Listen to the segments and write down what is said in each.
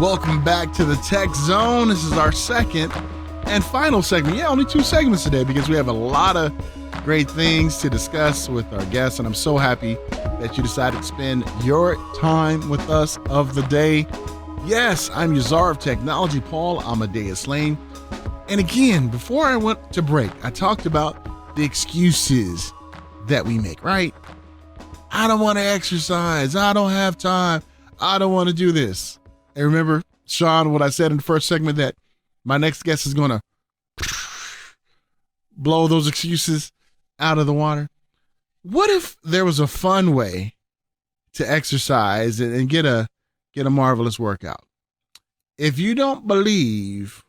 Welcome back to the Tech Zone. This is our second and final segment. Yeah, only 2 segments today because we have a lot of great things to discuss with our guests, and I'm so happy that you decided to spend your time with us of the day. Yes, I'm your czar of technology, Paul Amadeus Lane. And again, before I went to break, I talked about the excuses that we make, right? I don't want to exercise. I don't have time. I don't want to do this. And remember, Sean, what I said in the first segment, that my next guest is going to blow those excuses out of the water. What if there was a fun way to exercise and get a marvelous workout? If you don't believe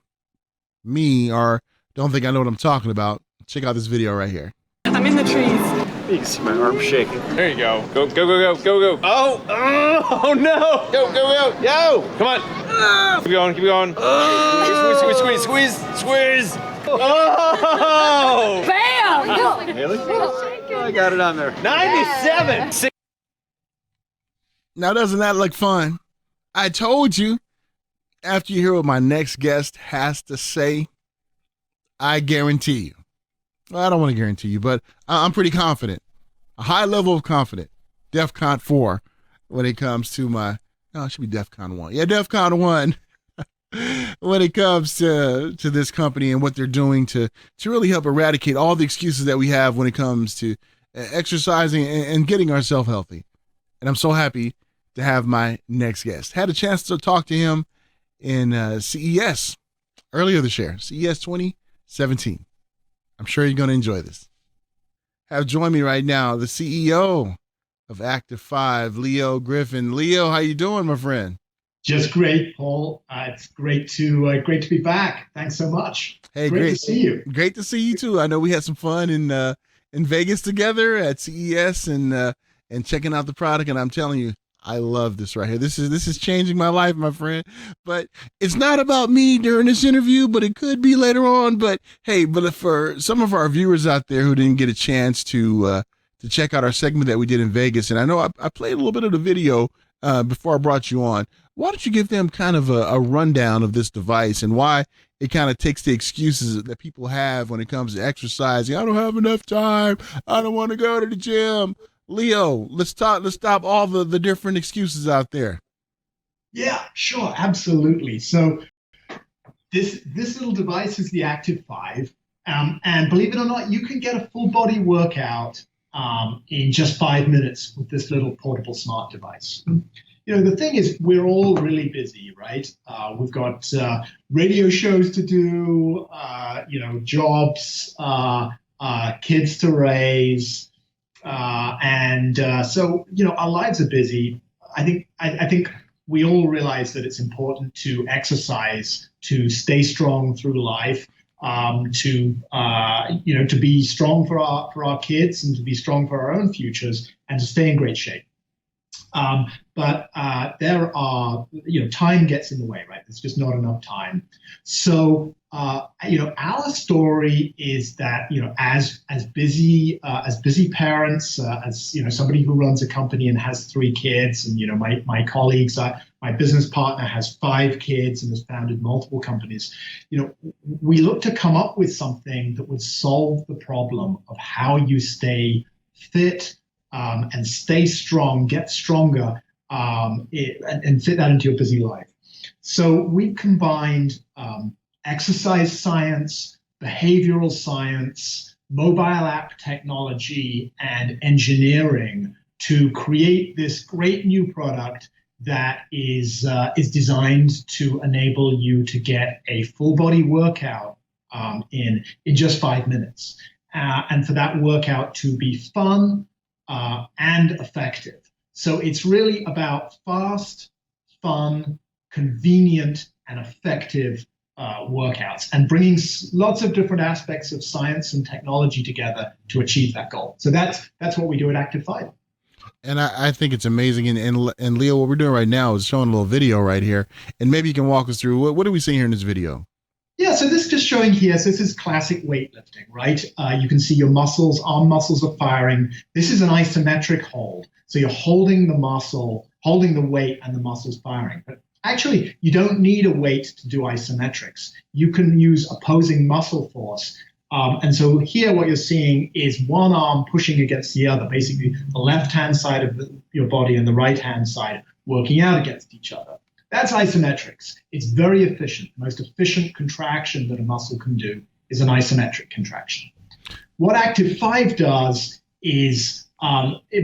me or don't think I know what I'm talking about, check out this video right here. I'm in the trees. You can see my arm shaking. There you go. Go, go, go, go, go, go. Oh no. Go, go, go. Yo, come on. Keep going, keep going. Squeeze, squeeze, squeeze, squeeze, squeeze. Oh! Bam! Really? I got it on there. 97. Now, doesn't that look fun? I told you, after you hear what my next guest has to say, I guarantee you. Well, I don't want to guarantee you, but I'm pretty confident. A high level of confident. DEFCON 4 when it comes to my, no, it should be DEFCON 1. Yeah, DEFCON 1 when it comes to this company and what they're doing to really help eradicate all the excuses that we have when it comes to exercising and getting ourselves healthy. And I'm so happy to have my next guest. Had a chance to talk to him in CES earlier this year, CES 2017. I'm sure you're going to enjoy this. Have joined me right now the CEO of Activ5, Leo Griffin. Leo, how you doing, my friend? Just great, Paul. It's great to be back. Thanks so much. Hey, great to see you. Great to see you too. I know we had some fun in Vegas together at CES and checking out the product. And I'm telling you, I love this right here. This is changing my life, my friend. But it's not about me during this interview, but it could be later on. But hey, for some of our viewers out there who didn't get a chance to check out our segment that we did in Vegas, and I know I played a little bit of the video before I brought you on. Why don't you give them kind of a rundown of this device and why it kind of takes the excuses that people have when it comes to exercising? I don't have enough time. I don't want to go to the gym. Leo, let's stop all the different excuses out there. Yeah, sure, absolutely. So this little device is the Activ5, and believe it or not, you can get a full body workout in just 5 minutes with this little portable smart device. You know, the thing is, we're all really busy, right? We've got radio shows to do, jobs, kids to raise. So, our lives are busy. I think we all realize that it's important to exercise, to stay strong through life, to be strong for our kids and to be strong for our own futures and to stay in great shape. But there are, time gets in the way, right? There's just not enough time. So, our story is that, as busy parents, as, somebody who runs a company and has 3 kids, and, my colleagues, my business partner has 5 kids and has founded multiple companies. We look to come up with something that would solve the problem of how you stay fit, and stay strong, get stronger, and fit that into your busy life. So we combined exercise science, behavioral science, mobile app technology, and engineering to create this great new product that is designed to enable you to get a full body workout in just 5 minutes, and for that workout to be fun and effective. So it's really about fast, fun, convenient, and effective workouts, and bringing lots of different aspects of science and technology together to achieve that goal. So that's what we do at Activ5. And I think it's amazing. And Leo, what we're doing right now is showing a little video right here, and maybe you can walk us through what are we seeing here in this video? Yeah, so this is just showing here, so this is classic weightlifting, right? You can see your muscles, arm muscles are firing. This is an isometric hold. So you're holding the muscle, holding the weight, and the muscle's firing. But Actually, you don't need a weight to do isometrics. You can use opposing muscle force. And so here what you're seeing is one arm pushing against the other, basically the left-hand side of your body and the right-hand side working out against each other. That's isometrics. It's very efficient. The most efficient contraction that a muscle can do is an isometric contraction. What Activ5 does is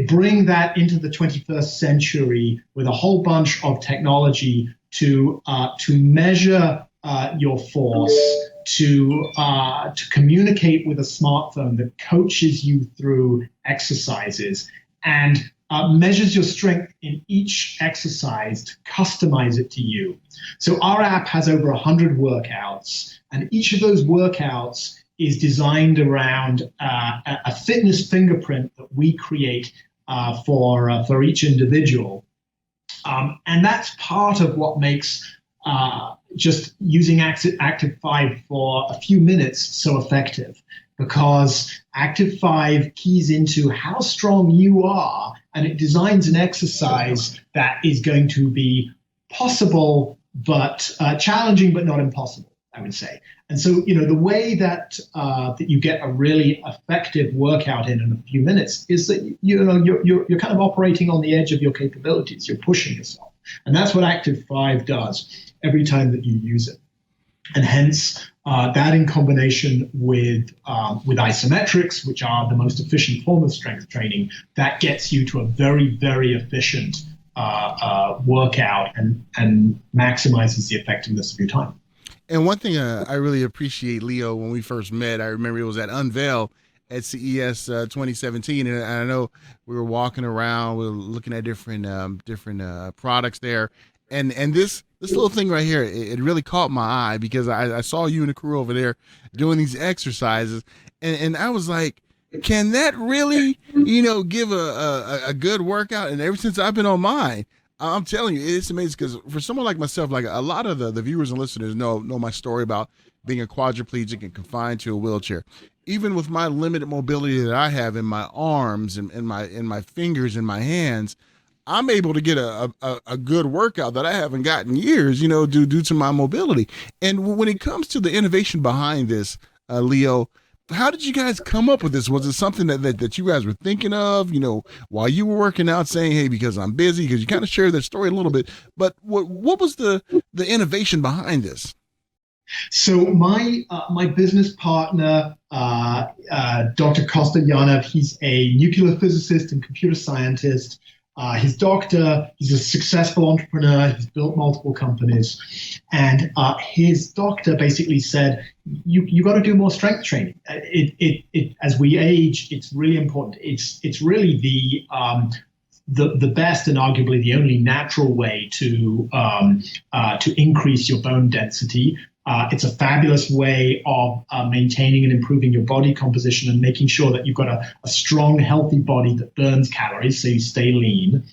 bring that into the 21st century with a whole bunch of technology to measure your force, to communicate with a smartphone that coaches you through exercises and measures your strength in each exercise to customize it to you. So our app has over 100 workouts, and each of those workouts is designed around a fitness fingerprint that we create for each individual. And that's part of what makes just using Activ5 for a few minutes so effective, because Activ5 keys into how strong you are, and it designs an exercise that is going to be possible, but challenging, but not impossible, I would say. And so, the way that you get a really effective workout in a few minutes is that you're kind of operating on the edge of your capabilities. You're pushing yourself, and that's what Activ5 does every time that you use it. And hence, that in combination with isometrics, which are the most efficient form of strength training, that gets you to a very, very efficient workout and maximizes the effectiveness of your time. And one thing I really appreciate, Leo, when we first met, I remember it was at Unveil at CES 2017, and I know we were walking around, we were looking at different products there, and this little thing right here, it really caught my eye because I saw you and the crew over there doing these exercises, and I was like, can that really, give a good workout? And ever since I've been on mine, I'm telling you, it's amazing because for someone like myself, like a lot of the viewers and listeners know my story about being a quadriplegic and confined to a wheelchair. Even with my limited mobility that I have in my arms and in my fingers and my hands, I'm able to get a good workout that I haven't gotten in years, due to my mobility. And when it comes to the innovation behind this, Leo, how did you guys come up with this? Was it something that you guys were thinking of, while you were working out, saying, hey, because I'm busy? Because you kind of shared that story a little bit. But what was the innovation behind this? So my business partner, Dr. Kosta Yanev, he's a nuclear physicist and computer scientist. His doctor, he's a successful entrepreneur. He's built multiple companies. And his doctor basically said, you got to do more strength training. As we age, it's really important. It's really the best and arguably the only natural way to increase your bone density. It's a fabulous way of maintaining and improving your body composition and making sure that you've got a strong, healthy body that burns calories so you stay lean.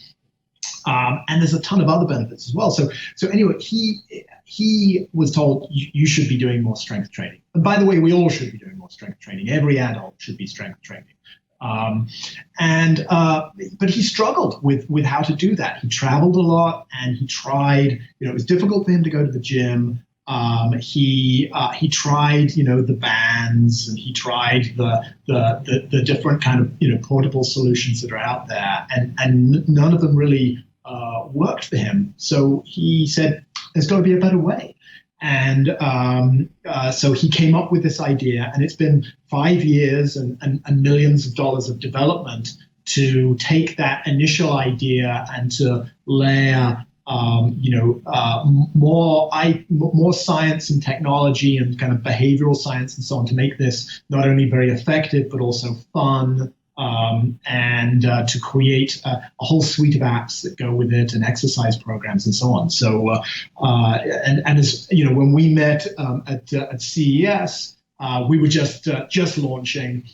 And there's a ton of other benefits as well. So anyway, he was told you should be doing more strength training. And by the way, we all should be doing more strength training. Every adult should be strength training. But he struggled with how to do that. He traveled a lot and he tried, it was difficult for him to go to the gym. He tried, the bands, and he tried the different kind of, portable solutions that are out there, and none of them really worked for him. So he said, there's got to be a better way. And so he came up with this idea, and it's been 5 years and millions of dollars of development to take that initial idea and to layer more science and technology and kind of behavioral science and so on to make this not only very effective but also fun, and to create a whole suite of apps that go with it and exercise programs and so on. So and as when we met at CES, we were just launching.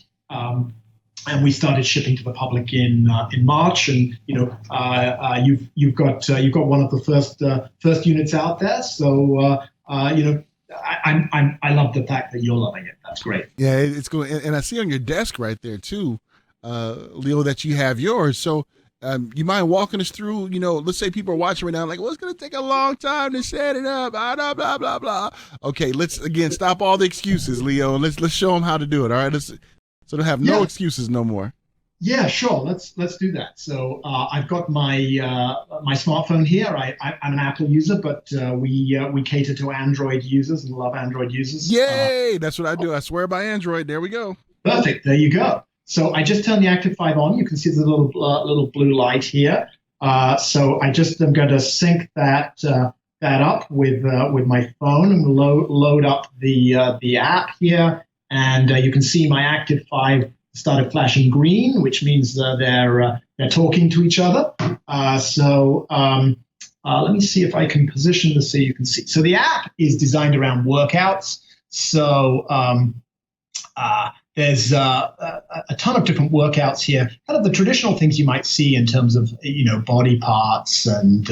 And we started shipping to the public in March, and you've got one of the first units out there. So I love the fact that you're loving it. That's great. Yeah, it's cool, and I see on your desk right there too, Leo, that you have yours. So You mind walking us through, let's say people are watching right now, like, well, it's going to take a long time to set it up, blah, blah, blah, blah. Okay, let's, again, stop all the excuses, Leo, and let's show them how to do it, all right? So they have no excuses no more. Yeah, sure. Let's do that. So I've got my my smartphone here. I'm an Apple user, but we cater to Android users and love Android users. Yay! That's what I do. I swear by Android. There we go. Perfect. There you go. So I just turned the Activ5 on. You can see the little blue light here. So I just am going to sync that up with my phone and load up the app here, and you can see my Activ5 started flashing green, which means they're talking to each other. Let me see if I can position this so you can see. So the app is designed around workouts. So there's a ton of different workouts here, kind of the traditional things you might see in terms of body parts and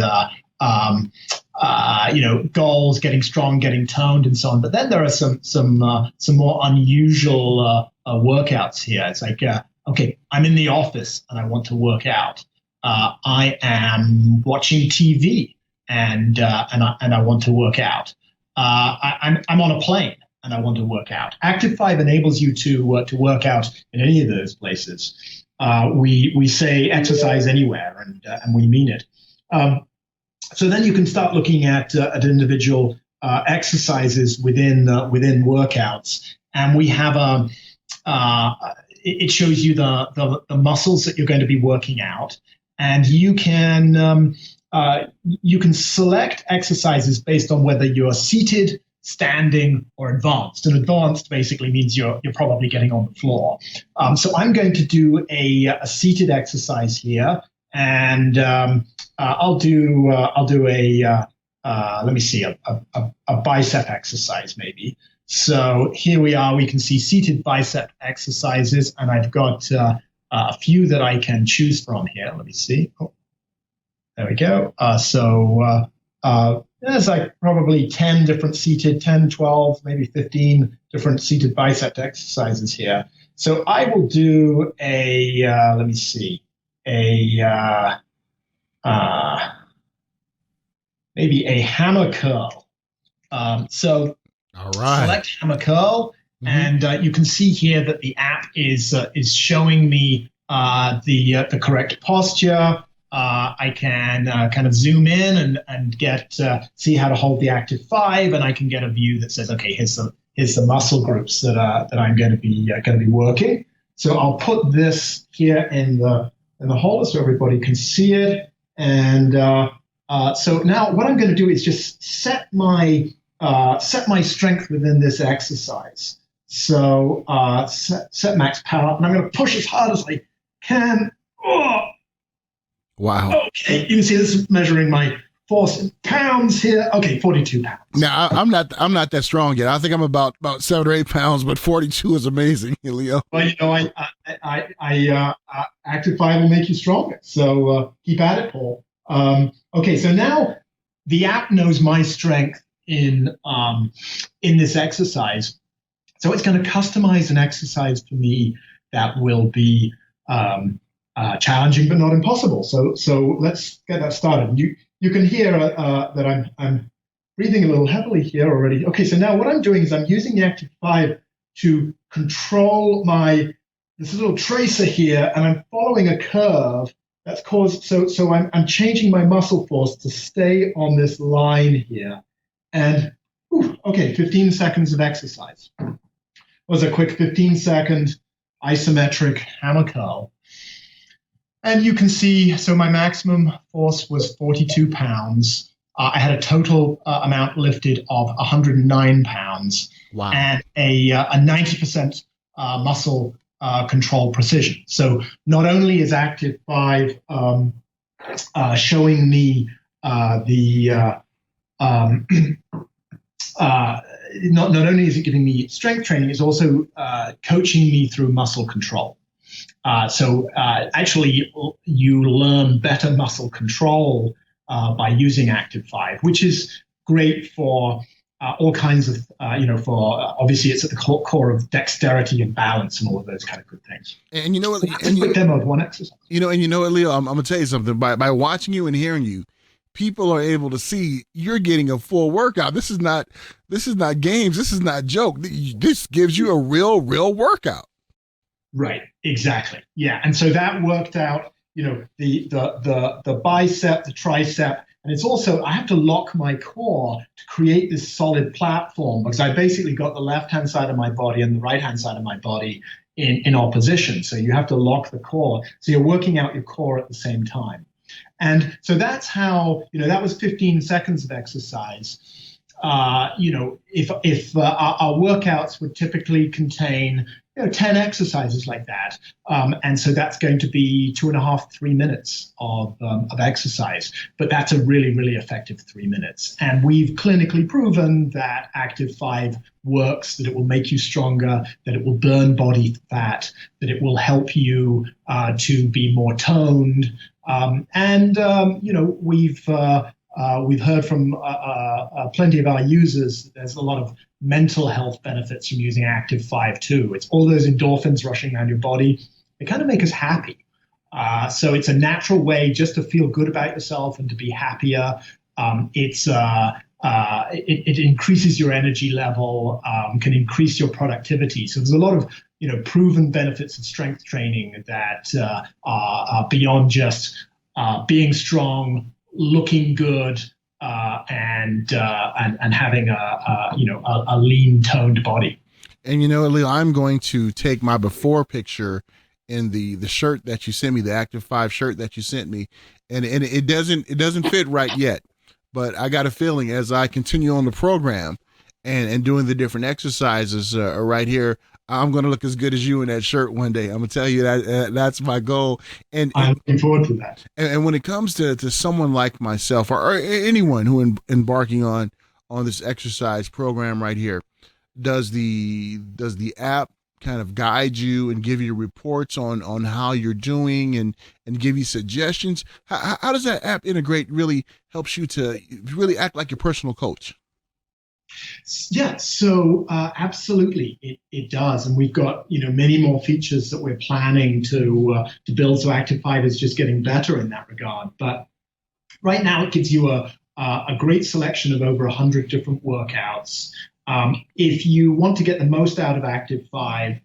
goals, getting strong, getting toned, and so on. But then there are some more unusual workouts here. It's like, okay, I'm in the office and I want to work out. I am watching TV and I want to work out. I'm on a plane and I want to work out. Activ5 enables you to work out in any of those places. We say exercise anywhere, and we mean it. So then you can start looking at individual exercises within workouts, and we have it shows you the muscles that you're going to be working out, and you can select exercises based on whether you're seated, standing, or advanced. And advanced basically means you're probably getting on the floor. So I'm going to do a seated exercise here, and I'll do a let me see, a bicep exercise maybe. So here we are. We can see seated bicep exercises, and I've got a few that I can choose from here. Let me see. Oh, there we go. There's like probably 10 different seated, 10, 12, maybe 15 different seated bicep exercises here. So I will do let me see, maybe a hammer curl. So all right. Select hammer curl, and you can see here that the app is showing me the correct posture. I can kind of zoom in and get see how to hold the Activ5, and I can get a view that says, okay, here's the muscle groups that I'm going to be working. So I'll put this here in the holder so everybody can see it. And so now what I'm going to do is just set my strength within this exercise. So set max power, and I'm going to push as hard as I can. Oh. Wow. Okay, you can see this is measuring my force in pounds here. Okay, 42 pounds. Now I'm not that strong yet. I think I'm about 7 or 8 pounds, but 42 is amazing, Leo. Well, Activ5 will make you stronger. So keep at it, Paul. Okay, so now the app knows my strength in this exercise. So it's going to customize an exercise for me that will be challenging but not impossible. So let's get that started. You can hear that I'm breathing a little heavily here already. Okay, so now what I'm doing is I'm using the Activ5 to control this little tracer here, and I'm following a curve that's caused. So I'm changing my muscle force to stay on this line here, and okay, 15 seconds of exercise. It was a quick 15-second isometric hammer curl. And you can see, so my maximum force was 42 pounds. I had a total amount lifted of 109 pounds. Wow. And a 90% muscle control precision. So not only is Activ5 showing me not only is it giving me strength training, it's also coaching me through muscle control. Actually, you learn better muscle control by using Activ5, which is great for all kinds of, for obviously it's at the core of dexterity and balance and all of those kind of good things. And you know what? That's a quick demo of one exercise. You know, Leo, I'm gonna tell you something. By watching you and hearing you, people are able to see you're getting a full workout. This is not games. This is not joke. This gives you a real workout. Right. Exactly. Yeah. And so that worked out. The bicep, the tricep, and it's also I have to lock my core to create this solid platform because I basically got the left-hand side of my body and the right-hand side of my body in opposition. So you have to lock the core. So you're working out your core at the same time. And so that's how, that was 15 seconds of exercise. If our workouts would typically contain 10 exercises like that. And so that's going to be 2.5, 3 minutes of exercise. But that's a really, really effective 3 minutes. And we've clinically proven that Activ5 works, that it will make you stronger, that it will burn body fat, that it will help you to be more toned. We've heard from plenty of our users. There's a lot of mental health benefits from using Activ5 too. It's all those endorphins rushing around your body. They kind of make us happy. So it's a natural way just to feel good about yourself and to be happier. It increases your energy level, can increase your productivity. So there's a lot of proven benefits of strength training that are beyond just being strong, looking good, and having a lean, toned body. And Leo, I'm going to take my before picture in the shirt that you sent me, the Activ5 shirt that you sent me, and it doesn't fit right yet, but I got a feeling as I continue on the program and doing the different exercises right here, I'm going to look as good as you in that shirt one day. I'm going to tell you that that's my goal. And I'm looking forward to that. And when it comes to someone like myself or anyone who embarking on this exercise program right here, does the app kind of guide you and give you reports on how you're doing and give you suggestions? How does that app integrate really helps you to really act like your personal coach? Yeah, so absolutely, it does, and we've got many more features that we're planning to build. So Activ5 is just getting better in that regard. But right now, it gives you a great selection of over 100 different workouts. If you want to get the most out of Activ5,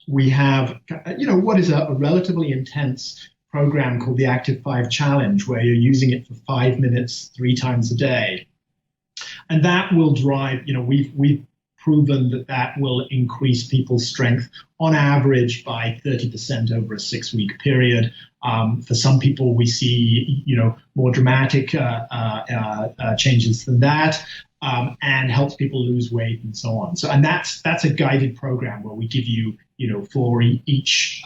we have what is a relatively intense program called the Activ5 Challenge, where you're using it for 5 minutes 3 times a day. And that will drive, we've proven that will increase people's strength on average by 30% over a 6-week period. For some people, we see, more dramatic changes than that, and helps people lose weight and so on. So, and that's a guided program where we give you, for each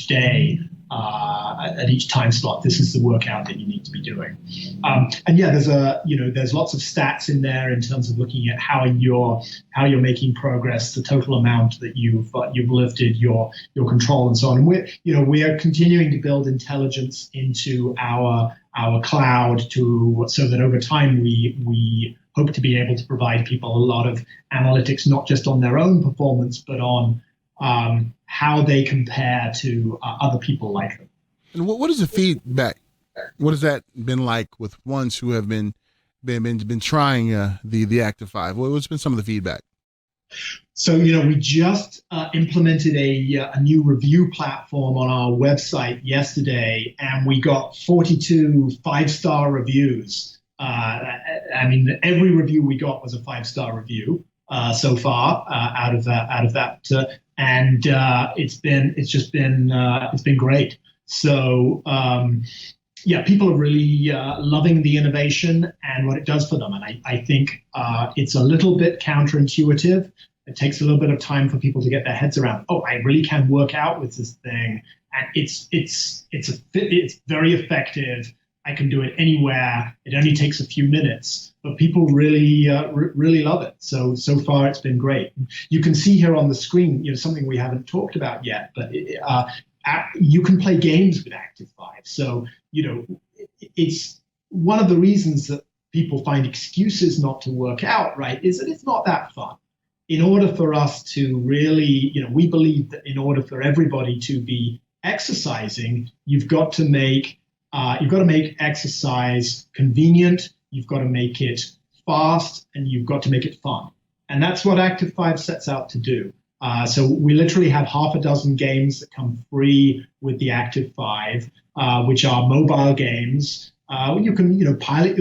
day, at each time slot, this is the workout that you need to be doing. And yeah, there's lots of stats in there in terms of looking at how you're making progress, the total amount that you've lifted, your control, and so on. And we are continuing to build intelligence into our cloud so that over time we hope to be able to provide people a lot of analytics, not just on their own performance, but on how they compare to other people like them. And what is the feedback? What has that been like with ones who have been trying the Activ5? What's been some of the feedback? So we just implemented a new review platform on our website yesterday, and we got 42 5-star reviews. Every review we got was a 5-star review so far out of that. And it's been great. So people are really loving the innovation and what it does for them. And I think it's a little bit counterintuitive. It takes a little bit of time for people to get their heads around. Oh, I really can work out with this thing, and it's very effective. I can do it anywhere. It only takes a few minutes, but people really love it. So far, it's been great. You can see here on the screen, something we haven't talked about yet, but you can play games with Activ5. So it's one of the reasons that people find excuses not to work out, right, is that it's not that fun. In order for us to really, we believe that in order for everybody to be exercising, you've got to make exercise convenient, you've got to make it fast, and you've got to make it fun. And that's what Activ5 sets out to do. So we literally have half a dozen games that come free with the Activ5, which are mobile games. You can, pilot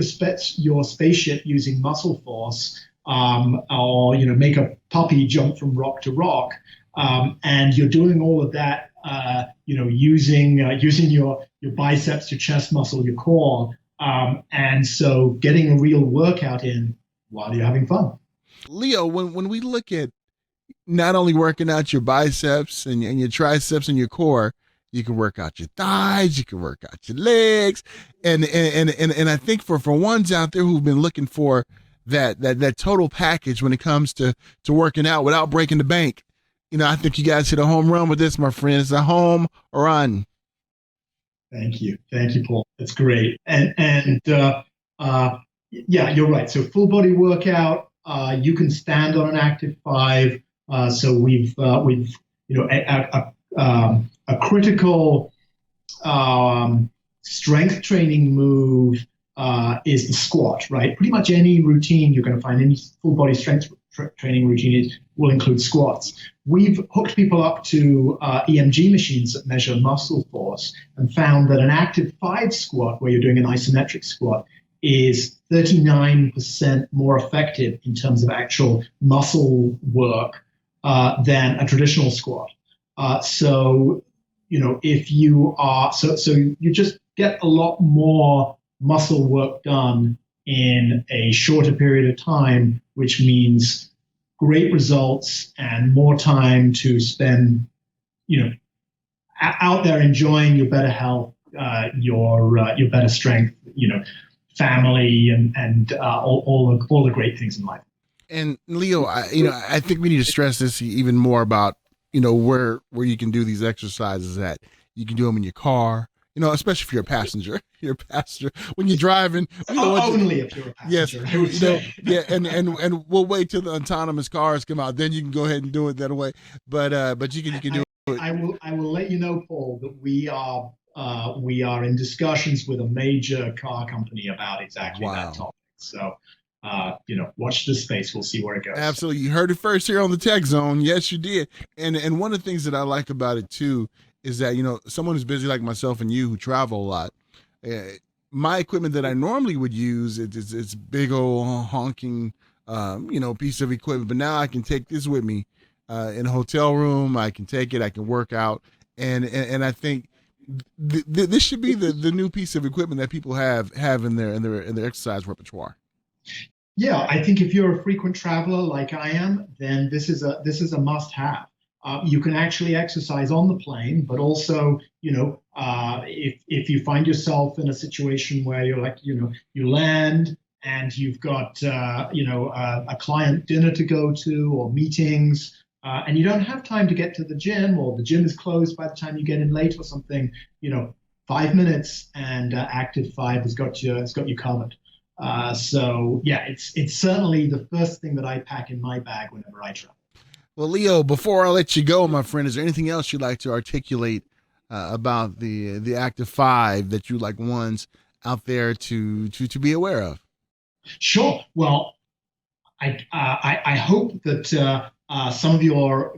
your spaceship using muscle force, or make a puppy jump from rock to rock, and you're doing all of that, using your biceps, your chest muscle, your core, and so getting a real workout in while you're having fun. Leo, when we look at not only working out your biceps and your triceps and your core, you can work out your thighs, you can work out your legs, and I think for ones out there who've been looking for that total package when it comes to working out without breaking the bank, I think you guys hit a home run with this, my friend. It's a home run. Thank you, Paul. That's great. And yeah, you're right. So full body workout. You can stand on an Activ5. So we've a critical strength training move is the squat, right? Pretty much any routine you're going to find, any full body strength training routine will include squats. We've hooked people up to EMG machines that measure muscle force and found that an Activ5 squat, where you're doing an isometric squat, is 39% more effective in terms of actual muscle work than a traditional squat. So if you are, so you just get a lot more muscle work done in a shorter period of time, which means great results and more time to spend, out there enjoying your better health, your better strength, family, and all the great things in life. And Leo, I think we need to stress this even more about, where you can do these exercises at. You can do them in your car, especially if you're a passenger. You're a passenger when you're driving. Only if you're a passenger. Yes, I would say. Yeah, and we'll wait till the autonomous cars come out. Then you can go ahead and do it that way. But you can do it. I will let you know, Paul, that we are in discussions with a major car company about exactly that topic. So. Watch this space. We'll see where it goes. Absolutely. You heard it first here on the Tech Zone. Yes, you did. And one of the things that I like about it too is that, someone who's busy like myself and you who travel a lot, my equipment that I normally would use, it's big old honking, piece of equipment. But now I can take this with me in a hotel room. I can take it. I can work out. And I think this should be the new piece of equipment that people have in their exercise repertoire. Yeah, I think if you're a frequent traveler like I am, then this is a must-have. You can actually exercise on the plane, but also, if you find yourself in a situation where you're like, you land and you've got, a client dinner to go to or meetings, and you don't have time to get to the gym, or the gym is closed by the time you get in late or something, 5 minutes and Activ5 has got you covered. So yeah, it's certainly the first thing that I pack in my bag whenever I travel. Well, Leo, before I let you go, my friend, is there anything else you'd like to articulate about the Activ5 that you like ones out there to be aware of? Sure. Well, I hope that some of your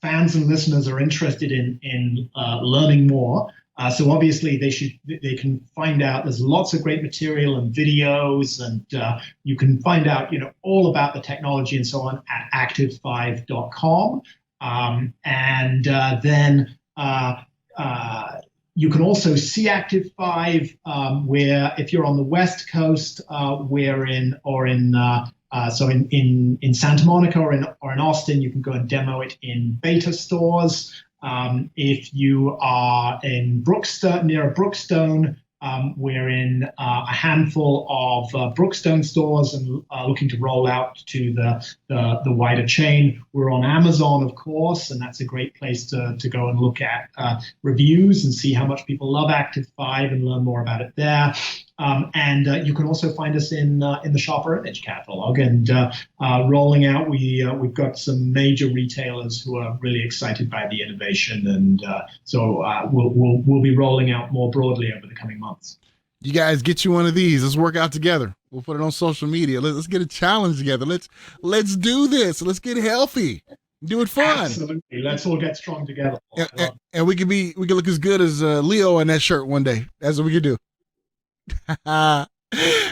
fans and listeners are interested in learning more. So obviously they can find out, there's lots of great material and videos, and you can find out, all about the technology and so on at activ5.com. And then you can also see Activ5 where, if you're on the West Coast, we're in Santa Monica or in Austin, you can go and demo it in beta stores. If you are in Brookstone, near Brookstone, we're in a handful of Brookstone stores and looking to roll out to the wider chain. We're on Amazon, of course, and that's a great place to go and look at reviews and see how much people love Activ5 and learn more about it there. And you can also find us in the Sharper Image catalog. And rolling out, we've got some major retailers who are really excited by the innovation, and so we'll be rolling out more broadly over the coming months. You guys get you one of these. Let's work out together. We'll put it on social media. Let's get a challenge together. Let's do this. Let's get healthy. Do it fun. Absolutely. Let's all get strong together. And we can look as good as Leo in that shirt one day. That's what we can do.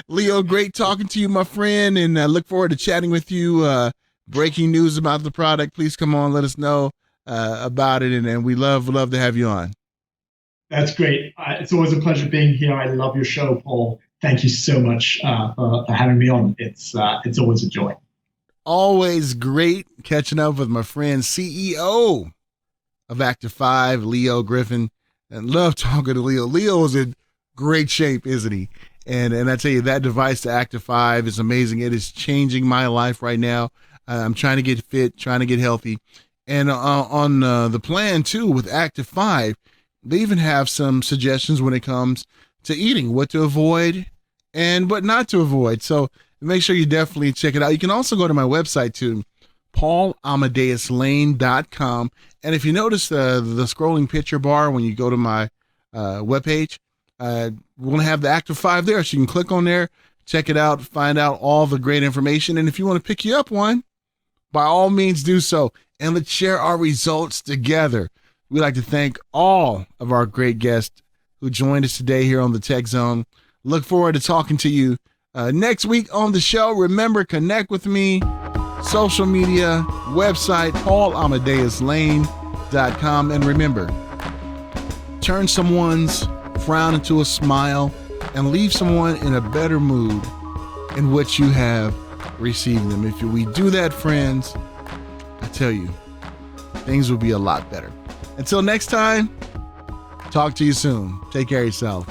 Leo, great talking to you, my friend, and I look forward to chatting with you. Breaking news about the product, please come on, let us know about it, and we love to have you on. That's great. It's always a pleasure being here. I love your show, Paul. Thank you so much for having me on. It's always a joy. Always great catching up with my friend, CEO of Activ5, Leo Griffin, and love talking to Leo. Leo is in great shape, isn't he? And I tell you, that device, the Activ5, is amazing. It is changing my life right now. I'm trying to get fit, trying to get healthy. And on the plan, too, with Activ5, they even have some suggestions when it comes to eating, what to avoid and what not to avoid. So make sure you definitely check it out. You can also go to my website, too, paulamedeuslane.com. And if you notice the scrolling picture bar when you go to my webpage, we're going to have the Activ5 there. So you can click on there, check it out, find out all the great information. And if you want to pick you up one, by all means do so. And let's share our results together. We'd like to thank all of our great guests who joined us today here on the Tech Zone. Look forward to talking to you next week on the show. Remember, connect with me, social media, website, paulamedeuslane.com. And remember, turn someone's frown into a smile and leave someone in a better mood in which you have received them. If we do that, friends, I tell you, things will be a lot better. Until next time, talk to you soon. Take care of yourself.